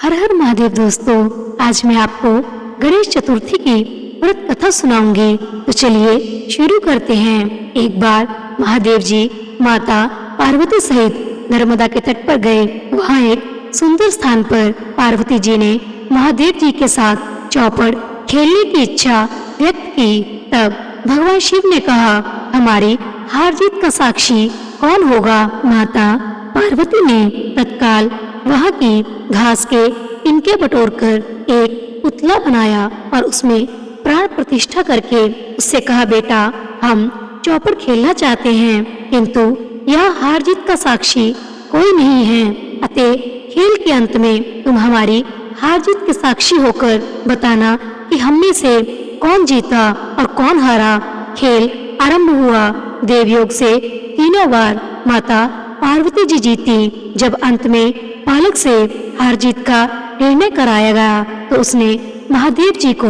हर हर महादेव दोस्तों, आज मैं आपको गणेश चतुर्थी की व्रत कथा सुनाऊंगी। तो चलिए शुरू करते हैं। एक बार महादेव जी माता पार्वती सहित नर्मदा के तट पर गए। वहाँ एक सुंदर स्थान पर पार्वती जी ने महादेव जी के साथ चौपड़ खेलने की इच्छा व्यक्त की। तब भगवान शिव ने कहा, हमारी हार जीत का साक्षी कौन होगा? माता पार्वती ने तत्काल वहाँ की घास के इनके बटोरकर एक पुतला बनाया और उसमें प्राण प्रतिष्ठा करके उससे कहा, बेटा हम चौपड़ खेलना चाहते हैं, किंतु यह हार जीत का साक्षी कोई नहीं है। अतः खेल के अंत में तुम हमारी हार जीत के साक्षी होकर बताना कि हम में से कौन जीता और कौन हारा। खेल आरंभ हुआ। देवयोग से तीनों बार माता पार्वती जी जीती। जब अंत में बालक से हार जीत का निर्णय कराया गया तो उसने महादेव जी को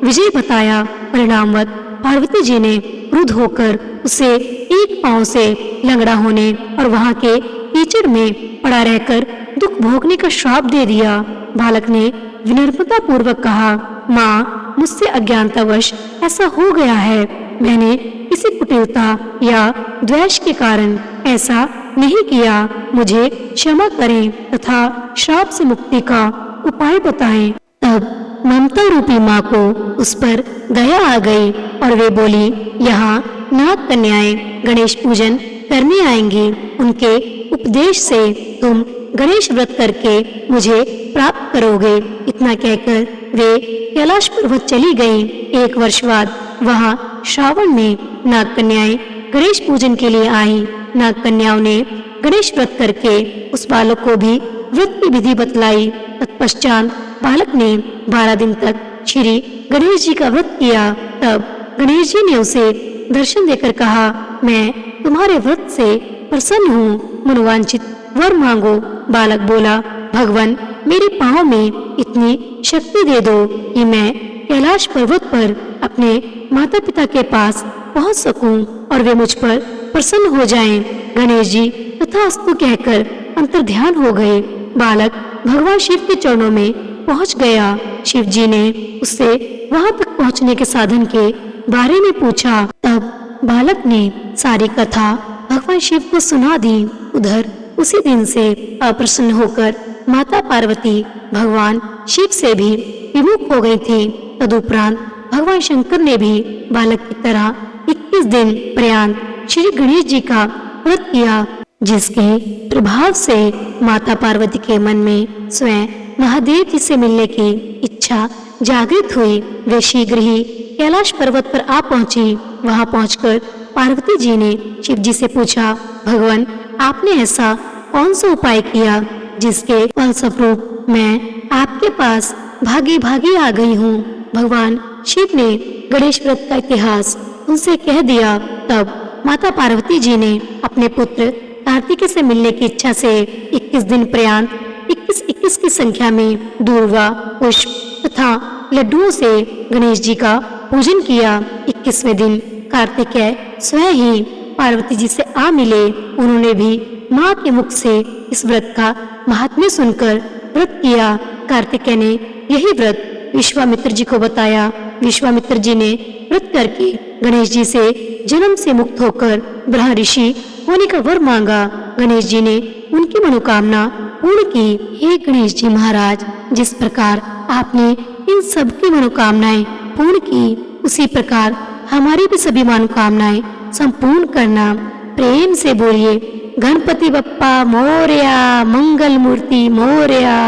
विजय बताया। परिणामवत पार्वती जी ने क्रुद्ध होकर उसे एक पांव से लंगड़ा होने और वहां के कीचड़ में पड़ा रहकर दुख भोगने का श्राप दे दिया। बालक ने विनम्रता पूर्वक कहा, माँ मुझसे अज्ञानतावश ऐसा हो गया है। मैंने किसी कुटिलता या द्वेष के कारण ऐसा नहीं किया। मुझे क्षमा करें तथा श्राप से मुक्ति का उपाय बताएं। तब ममता रूपी माँ को उस पर दया आ गई और वे बोली, यहाँ नाग कन्याएं गणेश पूजन करने आएंगी। उनके उपदेश से तुम गणेश व्रत करके मुझे प्राप्त करोगे। इतना कहकर वे कैलाश पर्वत चली गई। एक वर्ष बाद वहाँ श्रावण में नाग कन्याएं गणेश पूजन के लिए आई। नाग कन्याओं ने गणेश व्रत करके उस बालक को भी व्रत की विधि बतलाई। तत्पश्चात बालक ने 12 दिन तक श्री गणेश जी का व्रत किया। तब गणेश जी ने उसे दर्शन देकर कहा, मैं तुम्हारे व्रत से प्रसन्न हूँ, मनोवांछित वर मांगो। बालक बोला, भगवान मेरे पाँव में इतनी शक्ति दे दो कि मैं कैलाश पर्वत पर अपने माता पिता के पास पहुँच सकूं और वे मुझ पर प्रसन्न हो जाएं। गणेश जी तथास्तु कहकर अंतर्ध्यान हो गए। बालक भगवान शिव के चरणों में पहुंच गया। शिव जी ने उससे वहां तक पहुंचने के साधन के बारे में पूछा। तब बालक ने सारी कथा भगवान शिव को सुना दी। उधर उसी दिन से अप्रसन्न होकर माता पार्वती भगवान शिव से भी विमुख हो गई थी। तदुपरांत भगवान शंकर ने भी बालक की तरह 21 दिन पर्यंत श्री गणेश जी का व्रत किया, जिसके प्रभाव से माता पार्वती के मन में स्वयं महादेव जी से मिलने की इच्छा जागृत हुई। वे शीघ्र ही कैलाश पर्वत पर आ पहुंची। वहां पहुंचकर पार्वती जी ने शिव जी से पूछा, भगवान आपने ऐसा कौन सा उपाय किया जिसके फलस्वरूप मैं आपके पास भागी भागी आ गई हूँ? भगवान शिव ने गणेश व्रत का इतिहास उनसे कह दिया। तब माता पार्वती जी ने अपने पुत्र कार्तिकेय से मिलने की इच्छा से 21 दिन पर्यंत 21 की संख्या में दूर्वा, पुष्प तथा लड्डुओं से गणेश जी का पूजन किया। 21वें दिन कार्तिकेय स्वयं ही पार्वती जी से आ मिले। उन्होंने भी माँ के मुख से इस व्रत का महात्म्य सुनकर व्रत किया। कार्तिकेय ने यही व्रत विश्वामित्र जी को बताया। विश्वामित्र जी ने व्रत करके गणेश जी से जन्म से मुक्त होकर ब्रह्म ऋषि होने का वर मांगा। गणेश जी ने उनकी मनोकामना पूर्ण की। हे गणेश जी महाराज, जिस प्रकार आपने इन सब की मनोकामनाएं पूर्ण की, उसी प्रकार हमारी भी सभी मनोकामनाएं संपूर्ण करना। प्रेम से बोलिए, गणपति बप्पा मोरया, मंगल मूर्ति मोरया,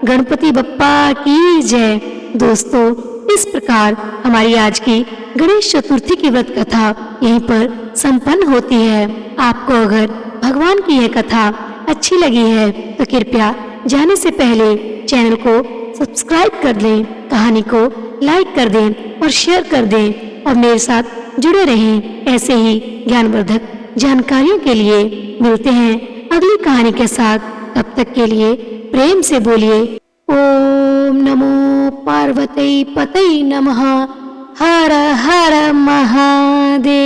गणपति बप्पा की जय। दोस्तों, इस प्रकार हमारी आज की गणेश चतुर्थी की व्रत कथा यहीं पर संपन्न होती है। आपको अगर भगवान की यह कथा अच्छी लगी है तो कृपया जाने से पहले चैनल को सब्सक्राइब कर दें, कहानी को लाइक कर दें और शेयर कर दें और मेरे साथ जुड़े रहें। ऐसे ही ज्ञानवर्धक जानकारियों के लिए मिलते हैं अगली कहानी के साथ। तब तक के लिए प्रेम से बोलिए, ओम नमो पार्वती पतये नमः। हर हर महादेव।